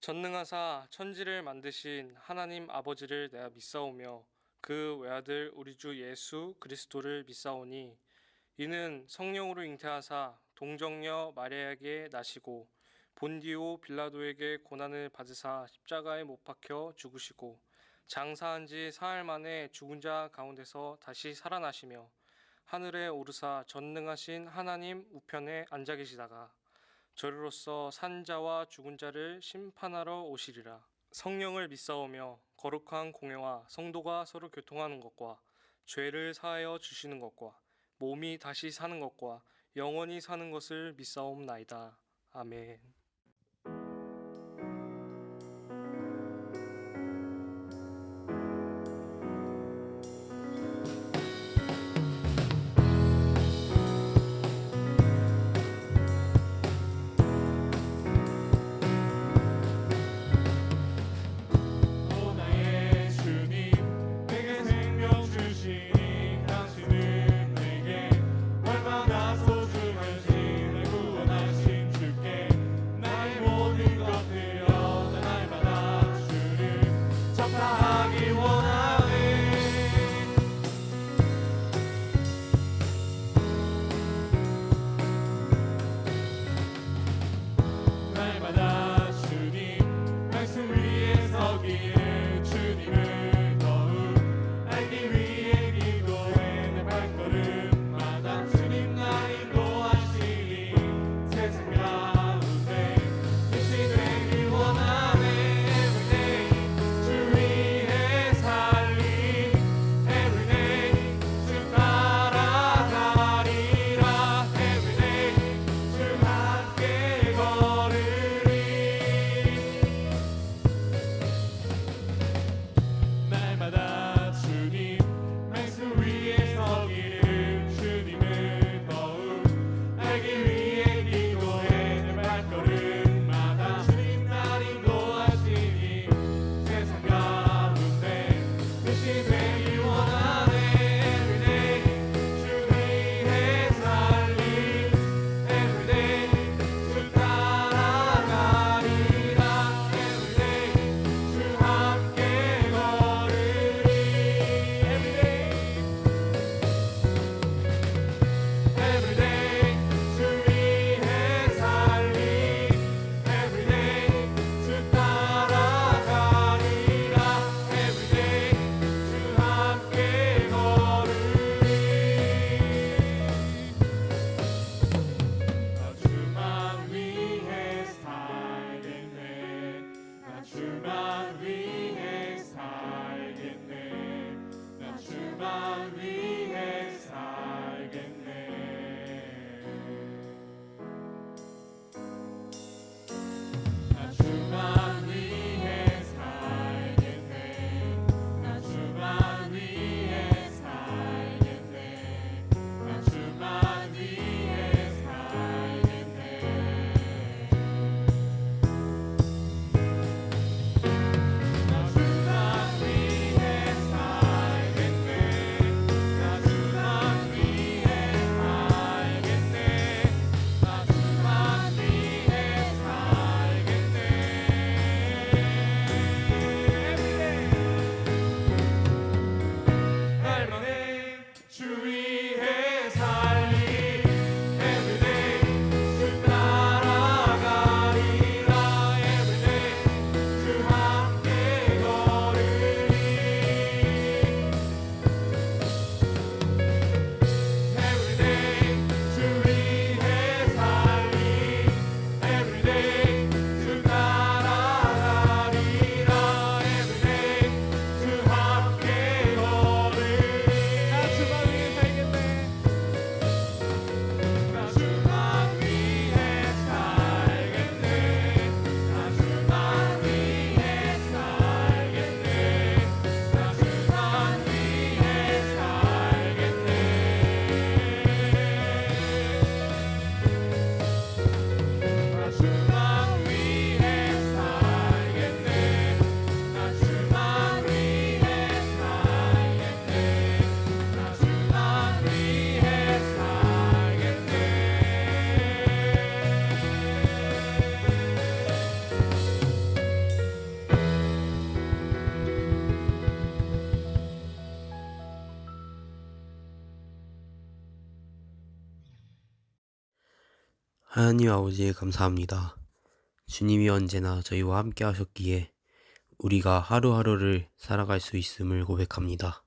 전능하사 천지를 만드신 하나님 아버지를 내가 믿사오며 그 외아들 우리 주 예수 그리스도를 믿사오니 이는 성령으로 잉태하사 동정녀 마리아에게 나시고 본디오 빌라도에게 고난을 받으사 십자가에 못 박혀 죽으시고 장사한 지 사흘 만에 죽은 자 가운데서 다시 살아나시며 하늘에 오르사 전능하신 하나님 우편에 앉아 계시다가 저리로서 산 자와 죽은 자를 심판하러 오시리라. 성령을 믿사오며 거룩한 공회와 성도가 서로 교통하는 것과 죄를 사하여 주시는 것과 몸이 다시 사는 것과 영원히 사는 것을 믿사옵나이다. 아멘. 오 나의 주님 내게 생명 주시니 당신은 내게 얼마나 소중한지 날 구원하신 주께 하나님 아버지 감사합니다. 주님이 언제나 저희와 함께 하셨기에 우리가 하루하루를 살아갈 수 있음을 고백합니다.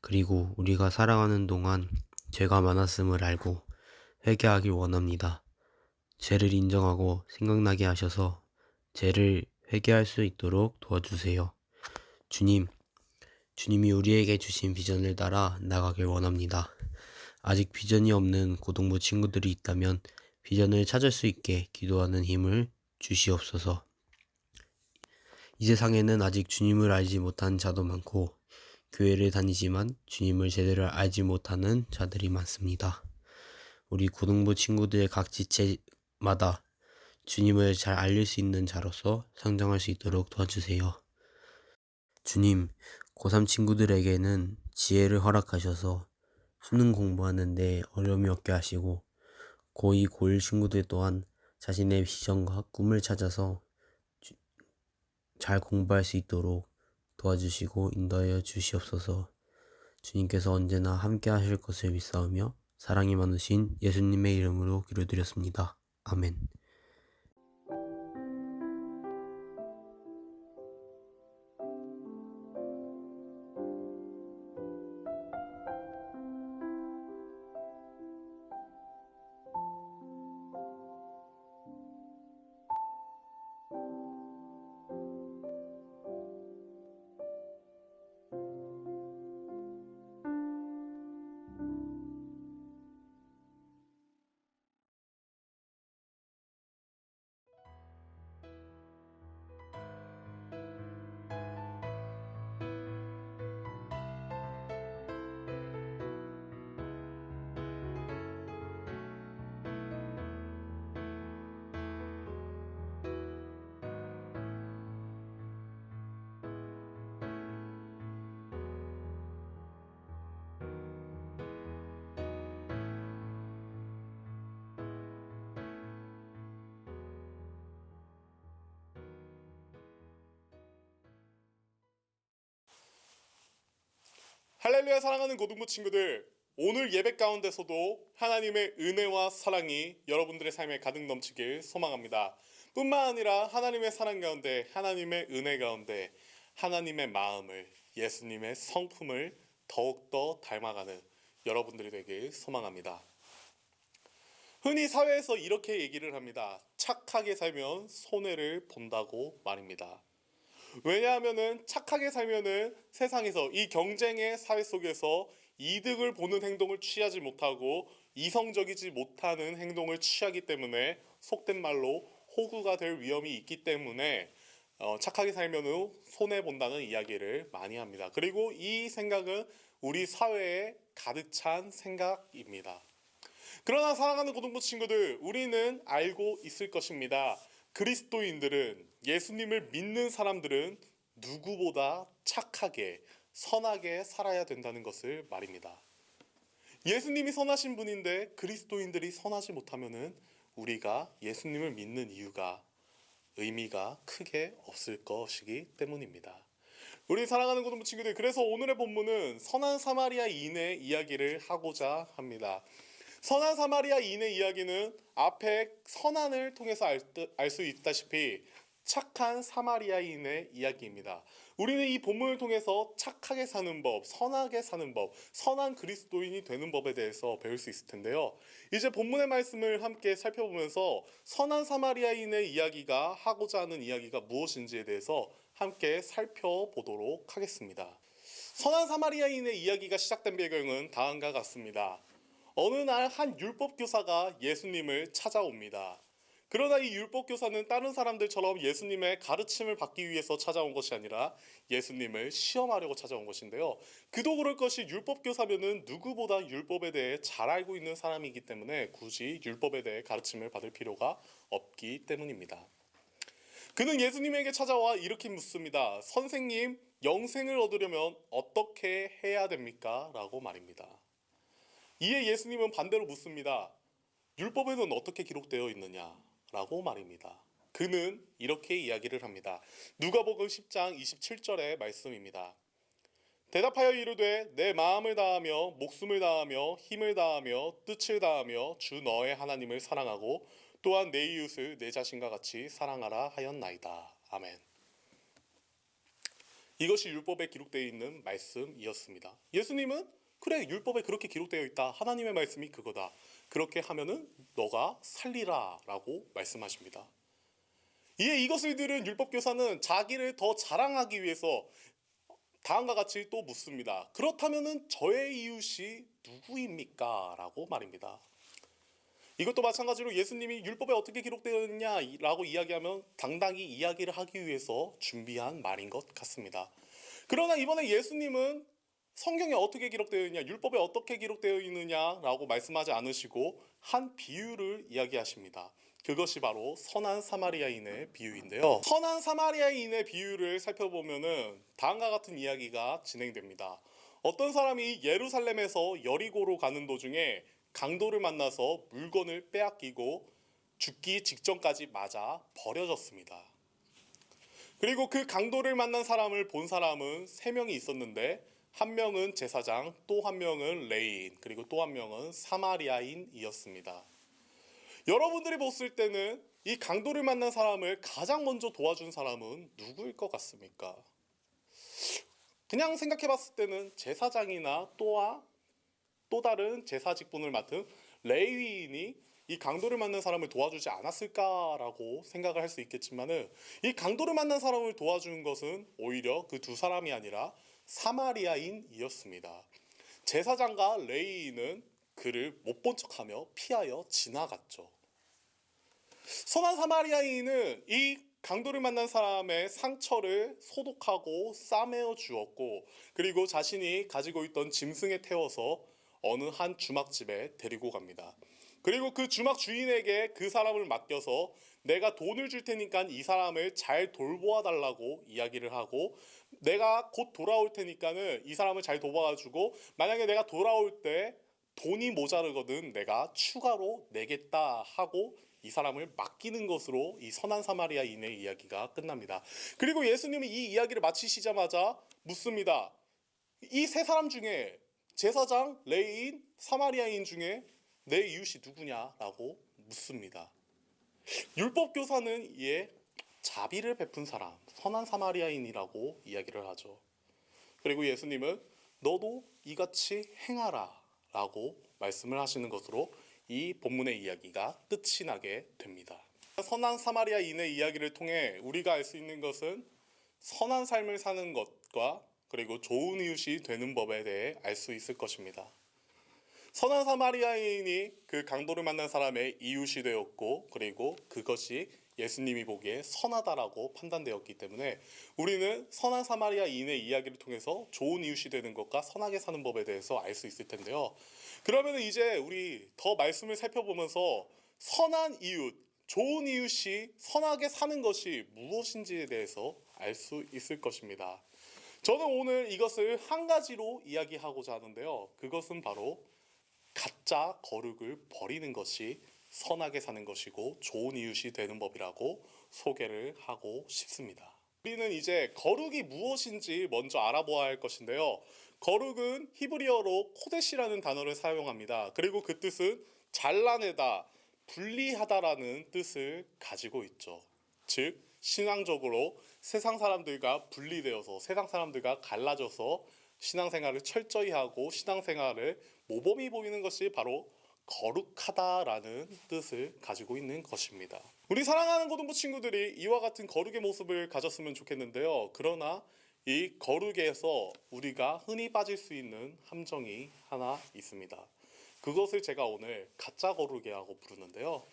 그리고 우리가 살아가는 동안 죄가 많았음을 알고 회개하길 원합니다. 죄를 인정하고 생각나게 하셔서 죄를 회개할 수 있도록 도와주세요. 주님이 우리에게 주신 비전을 따라 나가길 원합니다. 아직 비전이 없는 고등부 친구들이 있다면 비전을 찾을 수 있게 기도하는 힘을 주시옵소서. 이 세상에는 아직 주님을 알지 못한 자도 많고 교회를 다니지만 주님을 제대로 알지 못하는 자들이 많습니다. 우리 고등부 친구들의 각 지체마다 주님을 잘 알릴 수 있는 자로서 성장할 수 있도록 도와주세요. 주님, 고3 친구들에게는 지혜를 허락하셔서 수능 공부하는데 어려움이 없게 하시고 고2, 고1 친구들 또한 자신의 비전과 꿈을 찾아서 잘 공부할 수 있도록 도와주시고 인도하여 주시옵소서. 주님께서 언제나 함께 하실 것을 믿사오며 사랑이 많으신 예수님의 이름으로 기도드렸습니다. 아멘. 할렐루야. 사랑하는 고등부 친구들, 오늘 예배 가운데서도 하나님의 은혜와 사랑이 여러분들의 삶에 가득 넘치길 소망합니다. 뿐만 아니라 하나님의 사랑 가운데, 하나님의 은혜 가운데 하나님의 마음을, 예수님의 성품을 더욱더 닮아가는 여러분들이 되길 소망합니다. 흔히 사회에서 이렇게 얘기를 합니다. 착하게 살면 손해를 본다고 말입니다. 왜냐하면은 착하게 살면은 세상에서 이 경쟁의 사회 속에서 이득을 보는 행동을 취하지 못하고 이성적이지 못하는 행동을 취하기 때문에 속된 말로 호구가 될 위험이 있기 때문에 착하게 살면은 손해 본다는 이야기를 많이 합니다. 그리고 이 생각은 우리 사회에 가득 찬 생각입니다. 그러나 사랑하는 고등부 친구들, 우리는 알고 있을 것입니다. 그리스도인들은, 예수님을 믿는 사람들은 누구보다 착하게, 선하게 살아야 된다는 것을 말입니다. 예수님이 선하신 분인데 그리스도인들이 선하지 못하면은 우리가 예수님을 믿는 이유가, 의미가 크게 없을 것이기 때문입니다. 우리 사랑하는 고등부 친구들, 그래서 오늘의 본문은 선한 사마리아인의 이야기를 하고자 합니다. 선한 사마리아인의 이야기는 앞에 선한을 통해서 알 수 있다시피 착한 사마리아인의 이야기입니다. 우리는 이 본문을 통해서 착하게 사는 법, 선하게 사는 법, 선한 그리스도인이 되는 법에 대해서 배울 수 있을 텐데요. 이제 본문의 말씀을 함께 살펴보면서 선한 사마리아인의 이야기가 하고자 하는 이야기가 무엇인지에 대해서 함께 살펴보도록 하겠습니다. 선한 사마리아인의 이야기가 시작된 배경은 다음과 같습니다. 어느 날 한 율법교사가 예수님을 찾아옵니다. 그러나 이 율법교사는 다른 사람들처럼 예수님의 가르침을 받기 위해서 찾아온 것이 아니라 예수님을 시험하려고 찾아온 것인데요. 그도 그럴 것이 율법교사면은 누구보다 율법에 대해 잘 알고 있는 사람이기 때문에 굳이 율법에 대해 가르침을 받을 필요가 없기 때문입니다. 그는 예수님에게 찾아와 이렇게 묻습니다. 선생님, 영생을 얻으려면 어떻게 해야 됩니까? 라고 말입니다. 이에 예수님은 반대로 묻습니다. 율법에는 어떻게 기록되어 있느냐? 라고 말입니다. 그는 이렇게 이야기를 합니다. 누가복음 10장 27절의 말씀입니다. 대답하여 이르되 내 마음을 다하며 목숨을 다하며 힘을 다하며 뜻을 다하며 주 너의 하나님을 사랑하고 또한 내 이웃을 내 자신과 같이 사랑하라 하였나이다. 아멘. 이것이 율법에 기록되어 있는 말씀이었습니다. 예수님은 그래, 율법에 그렇게 기록되어 있다. 하나님의 말씀이 그거다. 그렇게 하면은 너가 살리라 라고 말씀하십니다. 이에 이것을 들은 율법교사는 자기를 더 자랑하기 위해서 다음과 같이 또 묻습니다. 그렇다면은 저의 이웃이 누구입니까? 라고 말입니다. 이것도 마찬가지로 예수님이 율법에 어떻게 기록되어 있냐라고 이야기하면 당당히 이야기를 하기 위해서 준비한 말인 것 같습니다. 그러나 이번에 예수님은 성경에 어떻게 기록되어 있냐, 율법에 어떻게 기록되어 있느냐라고 말씀하지 않으시고 한 비유를 이야기하십니다. 그것이 바로 선한 사마리아인의 비유인데요. 선한 사마리아인의 비유를 살펴보면은 다음과 같은 이야기가 진행됩니다. 어떤 사람이 예루살렘에서 여리고로 가는 도중에 강도를 만나서 물건을 빼앗기고 죽기 직전까지 맞아 버려졌습니다. 그리고 그 강도를 만난 사람을 본 사람은 3명이 있었는데 한 명은 제사장, 또 한 명은 레위인, 그리고 또 한 명은 사마리아인이었습니다. 여러분들이 봤을 때는 이 강도를 만난 사람을 가장 먼저 도와준 사람은 누구일 것 같습니까? 그냥 생각해 봤을 때는 제사장이나 또 다른 제사 직분을 맡은 레위인이 이 강도를 만난 사람을 도와주지 않았을까라고 생각을 할 수 있겠지만은 이 강도를 만난 사람을 도와주는 것은 오히려 그 두 사람이 아니라 사마리아인이었습니다. 제사장과 레위인은 그를 못 본 척하며 피하여 지나갔죠. 선한 사마리아인은 이 강도를 만난 사람의 상처를 소독하고 싸매어 주었고, 그리고 자신이 가지고 있던 짐승에 태워서 어느 한 주막집에 데리고 갑니다. 그리고 그 주막 주인에게 그 사람을 맡겨서 내가 돈을 줄 테니까 이 사람을 잘 돌보아 달라고 이야기를 하고, 내가 곧 돌아올 테니까는 이 사람을 잘 돌봐주고, 만약에 내가 돌아올 때 돈이 모자르거든 내가 추가로 내겠다 하고 이 사람을 맡기는 것으로 이 선한 사마리아인의 이야기가 끝납니다. 그리고 예수님이 이 이야기를 마치시자마자 묻습니다. 이 세 사람 중에 제사장, 레위인, 사마리아인 중에 내 이웃이 누구냐라고 묻습니다. 율법교사는 이에 자비를 베푼 사람, 선한 사마리아인이라고 이야기를 하죠. 그리고 예수님은 너도 이같이 행하라 라고 말씀을 하시는 것으로 이 본문의 이야기가 끝이 나게 됩니다. 선한 사마리아인의 이야기를 통해 우리가 알 수 있는 것은 선한 삶을 사는 것과 그리고 좋은 이웃이 되는 법에 대해 알 수 있을 것입니다. 선한 사마리아인이 그 강도를 만난 사람의 이웃이 되었고, 그리고 그것이 예수님이 보기에 선하다라고 판단되었기 때문에 우리는 선한 사마리아인의 이야기를 통해서 좋은 이웃이 되는 것과 선하게 사는 법에 대해서 알 수 있을 텐데요. 그러면 이제 우리 더 말씀을 살펴보면서 선한 이웃, 좋은 이웃이 선하게 사는 것이 무엇인지에 대해서 알 수 있을 것입니다. 저는 오늘 이것을 한 가지로 이야기하고자 하는데요. 그것은 바로 가짜 거룩을 버리는 것이 선하게 사는 것이고 좋은 이웃이 되는 법이라고 소개를 하고 싶습니다. 우리는 이제 거룩이 무엇인지 먼저 알아보아야 할 것인데요. 거룩은 히브리어로 코데시라는 단어를 사용합니다. 그리고 그 뜻은 잘라내다, 분리하다라는 뜻을 가지고 있죠. 즉 신앙적으로 세상 사람들과 분리되어서 세상 사람들과 갈라져서 신앙생활을 철저히 하고 신앙생활을 모범이 보이는 것이 바로 거룩하다라는 뜻을 가지고 있는 것입니다. 우리 사랑하는 고등부 친구들이 이와 같은 거룩의 모습을 가졌으면 좋겠는데요. 그러나 이 거룩에서 우리가 흔히 빠질 수 있는 함정이 하나 있습니다. 그것을 제가 오늘 가짜 거룩이라고 부르는데요.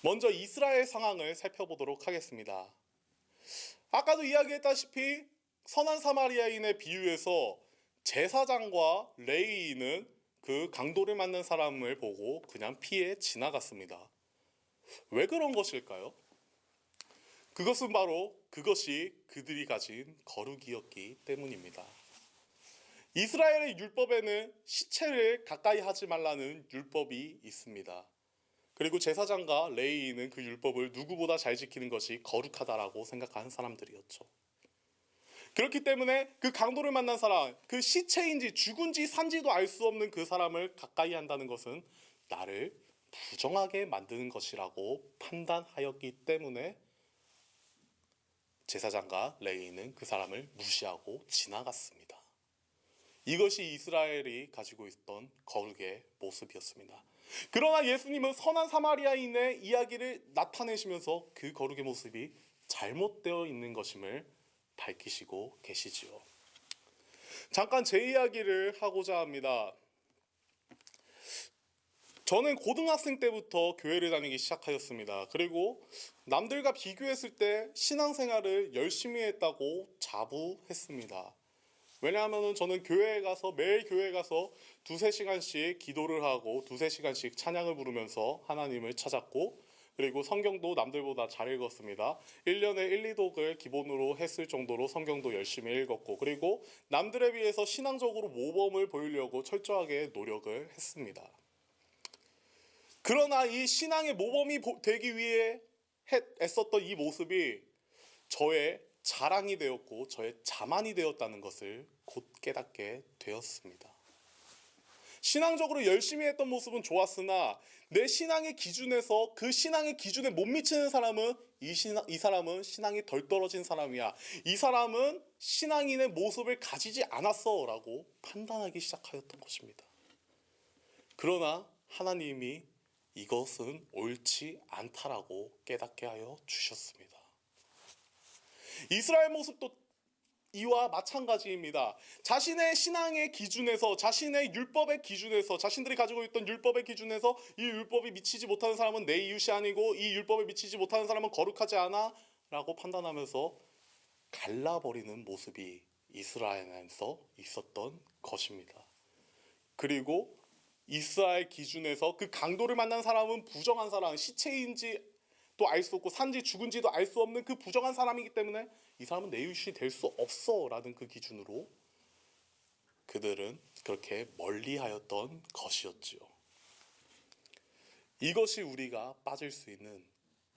먼저 이스라엘 상황을 살펴보도록 하겠습니다. 아까도 이야기했다시피 선한 사마리아인의 비유에서 제사장과 레위인은 그 강도를 만난 사람을 보고 그냥 피해 지나갔습니다. 왜 그런 것일까요? 그것은 바로 그것이 그들이 가진 거룩이었기 때문입니다. 이스라엘의 율법에는 시체를 가까이 하지 말라는 율법이 있습니다. 그리고 제사장과 레위인은 그 율법을 누구보다 잘 지키는 것이 거룩하다라고 생각하는 사람들이었죠. 그렇기 때문에 그 강도를 만난 사람, 그 시체인지 죽은지 산지도 알 수 없는 그 사람을 가까이 한다는 것은 나를 부정하게 만드는 것이라고 판단하였기 때문에 제사장과 레위인은 그 사람을 무시하고 지나갔습니다. 이것이 이스라엘이 가지고 있던 거룩의 모습이었습니다. 그러나 예수님은 선한 사마리아인의 이야기를 나타내시면서 그 거룩의 모습이 잘못되어 있는 것임을 밝히시고 계시지요. 잠깐 제 이야기를 하고자 합니다. 저는 고등학생 때부터 교회를 다니기 시작하였습니다. 그리고 남들과 비교했을 때 신앙생활을 열심히 했다고 자부했습니다. 왜냐하면 저는 교회에 가서 매일 교회에 가서 두세 시간씩 기도를 하고 두세 시간씩 찬양을 부르면서 하나님을 찾았고, 그리고 성경도 남들보다 잘 읽었습니다. 1년에 1, 2독을 기본으로 했을 정도로 성경도 열심히 읽었고, 그리고 남들에 비해서 신앙적으로 모범을 보이려고 철저하게 노력을 했습니다. 그러나 이 신앙의 모범이 되기 위해 애썼던 이 모습이 저의 자랑이 되었고 저의 자만이 되었다는 것을 곧 깨닫게 되었습니다. 신앙적으로 열심히 했던 모습은 좋았으나 내 신앙의 기준에서 그 신앙의 기준에 못 미치는 사람은 이 사람은 신앙이 덜 떨어진 사람이야, 이 사람은 신앙인의 모습을 가지지 않았어 라고 판단하기 시작하였던 것입니다. 그러나 하나님이 이것은 옳지 않다라고 깨닫게 하여 주셨습니다. 이스라엘 모습도 이와 마찬가지입니다. 자신의 신앙의 기준에서, 자신의 율법의 기준에서, 자신들이 가지고 있던 율법의 기준에서 이 율법이 미치지 못하는 사람은 내 이웃이 아니고 이 율법에 미치지 못하는 사람은 거룩하지 않아 라고 판단하면서 갈라버리는 모습이 이스라엘에서 있었던 것입니다. 그리고 이스라엘 기준에서 그 강도를 만난 사람은 부정한 사람, 시체인지 또 알 수 없고 산지 죽은지도 알 수 없는 그 부정한 사람이기 때문에 이 사람은 내 이웃이 될 수 없어 라는 그 기준으로 그들은 그렇게 멀리하였던 것이었지요. 이것이 우리가 빠질 수 있는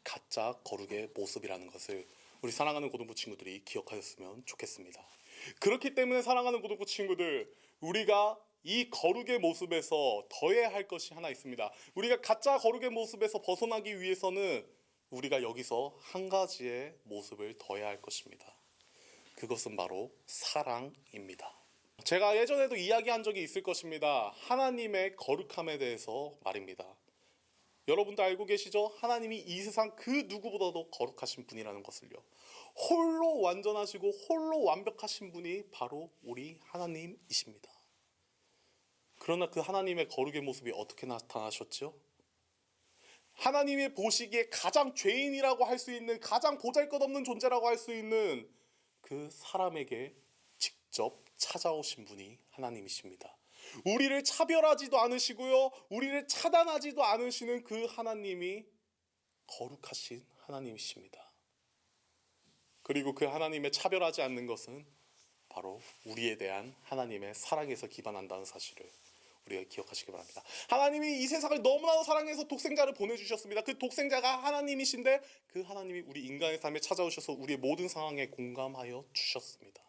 가짜 거룩의 모습이라는 것을 우리 사랑하는 고등부 친구들이 기억하였으면 좋겠습니다. 그렇기 때문에 사랑하는 고등부 친구들, 우리가 이 거룩의 모습에서 더해야 할 것이 하나 있습니다. 우리가 가짜 거룩의 모습에서 벗어나기 위해서는 우리가 여기서 한 가지의 모습을 더해야 할 것입니다. 그것은 바로 사랑입니다. 제가 예전에도 이야기한 적이 있을 것입니다. 하나님의 거룩함에 대해서 말입니다. 여러분도 알고 계시죠? 하나님이 이 세상 그 누구보다도 거룩하신 분이라는 것을요. 홀로 완전하시고 홀로 완벽하신 분이 바로 우리 하나님이십니다. 그러나 그 하나님의 거룩의 모습이 어떻게 나타나셨죠? 하나님이 보시기에 가장 죄인이라고 할 수 있는, 가장 보잘것없는 존재라고 할 수 있는 그 사람에게 직접 찾아오신 분이 하나님이십니다. 우리를 차별하지도 않으시고요, 우리를 차단하지도 않으시는 그 하나님이 거룩하신 하나님이십니다. 그리고 그 하나님의 차별하지 않는 것은 바로 우리에 대한 하나님의 사랑에서 기반한다는 사실을 우리가 기억하시기 바랍니다. 하나님이 이 세상을 너무나도 사랑해서 독생자를 보내주셨습니다. 그 독생자가 하나님이신데 그 하나님이 우리 인간의 삶에 찾아오셔서 우리의 모든 상황에 공감하여 주셨습니다.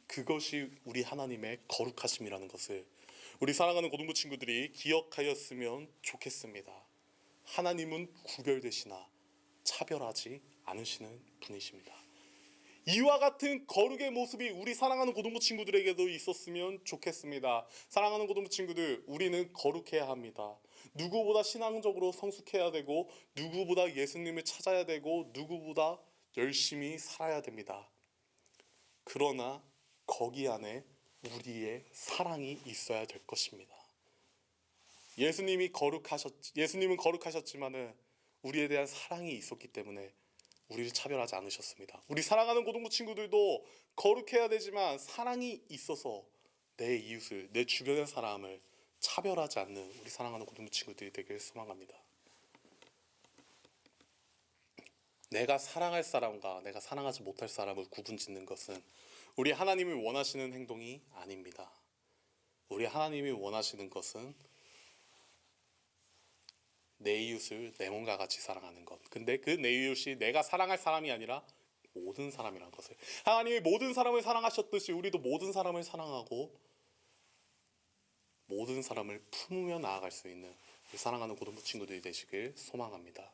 그것이 우리 하나님의 거룩하심이라는 것을 우리 사랑하는 고등부 친구들이 기억하였으면 좋겠습니다. 하나님은 구별되시나 차별하지 않으시는 분이십니다. 이와 같은 거룩의 모습이 우리 사랑하는 고등부 친구들에게도 있었으면 좋겠습니다. 사랑하는 고등부 친구들, 우리는 거룩해야 합니다. 누구보다 신앙적으로 성숙해야 되고, 누구보다 예수님을 찾아야 되고, 누구보다 열심히 살아야 됩니다. 그러나 거기 안에 우리의 사랑이 있어야 될 것입니다. 예수님은 거룩하셨지만은 우리에 대한 사랑이 있었기 때문에 우리를 차별하지 않으셨습니다. 우리 사랑하는 고등부 친구들도 거룩해야 되지만 사랑이 있어서 내 이웃을, 내 주변의 사람을 차별하지 않는 우리 사랑하는 고등부 친구들이 되길 소망합니다. 내가 사랑할 사람과 내가 사랑하지 못할 사람을 구분짓는 것은 우리 하나님이 원하시는 행동이 아닙니다. 우리 하나님이 원하시는 것은 내 이웃을 내 몸과 같이 사랑하는 것. 근데 그 내 이웃이 내가 사랑할 사람이 아니라 모든 사람이란 것을. 하나님이 모든 사람을 사랑하셨듯이 우리도 모든 사람을 사랑하고 모든 사람을 품으며 나아갈 수 있는 우리 사랑하는 고등부 친구들이 되시길 소망합니다.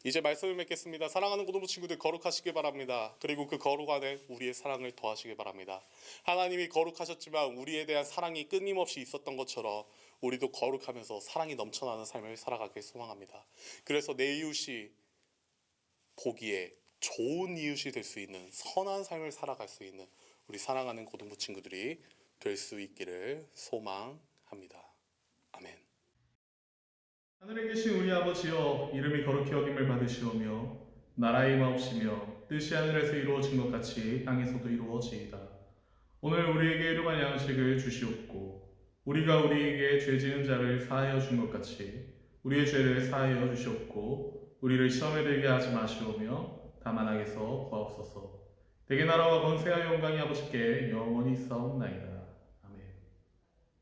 이제 말씀을 맺겠습니다. 사랑하는 고등부 친구들, 거룩하시길 바랍니다. 그리고 그 거룩 안에 우리의 사랑을 더하시길 바랍니다. 하나님이 거룩하셨지만 우리에 대한 사랑이 끊임없이 있었던 것처럼 우리도 거룩하면서 사랑이 넘쳐나는 삶을 살아가길 소망합니다. 그래서 내 이웃이 보기에 좋은 이웃이 될 수 있는 선한 삶을 살아갈 수 있는 우리 사랑하는 고등부 친구들이 될 수 있기를 소망합니다. 아멘. 하늘에 계신 우리 아버지여, 이름이 거룩히 여김을 받으시오며 나라의 임하옵시며 뜻이 하늘에서 이루어진 것 같이 땅에서도 이루어지이다. 오늘 우리에게 일용할 양식을 주시옵고 우리가 우리에게 죄 지은 자를 사하여 준 것 같이 우리의 죄를 사하여 주시옵고 우리를 시험에 들게 하지 마시오며 다만 악에서 구하옵소서. 대개 나라와 권세와 영광이 아버지께 영원히 있사옵나이다.